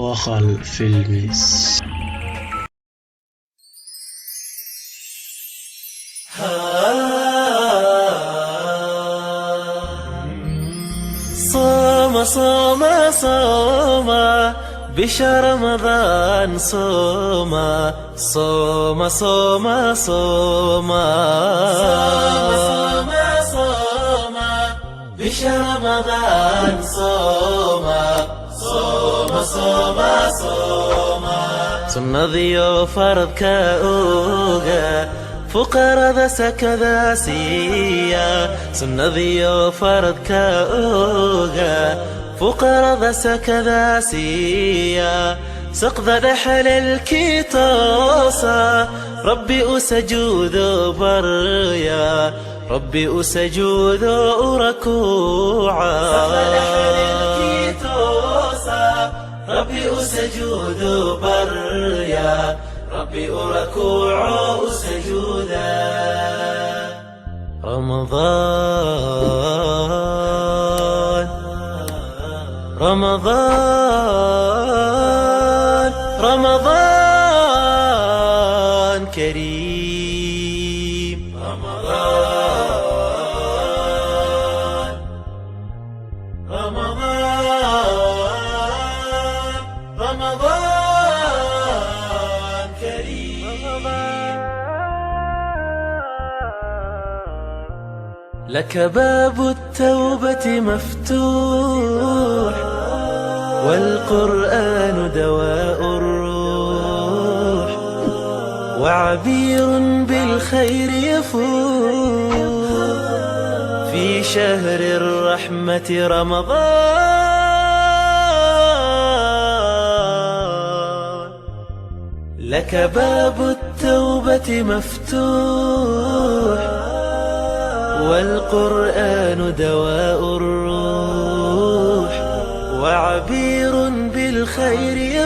وخلف المس. صوم صوم صوم بشهر رمضان، صوم صوم صوم صوم صوم صوم بشهر رمضان، صوم صوم صوم صوم سنذيو فرض كأوغا فقراء ذا سكذا سيا، سنذيو فرض كأوغا فقراء ذا سكذا سيا، سقذ دحل الكيتوسا ربي أسجود بريا، ربي أسجود ركوعا، سقذ دحل الكيتوسا ربي أسجود بريا، ربي أركوع سجودا. رمضان رمضان رمضان كريم، رمضان رمضان رمضان كريم. لك باب التوبة مفتوح، والقرآن دواء الروح، وعبير بالخير يفوح في شهر الرحمة رمضان. لك باب التوبة مفتوح، والقرآن دواء الروح، وعبير بالخير يفوح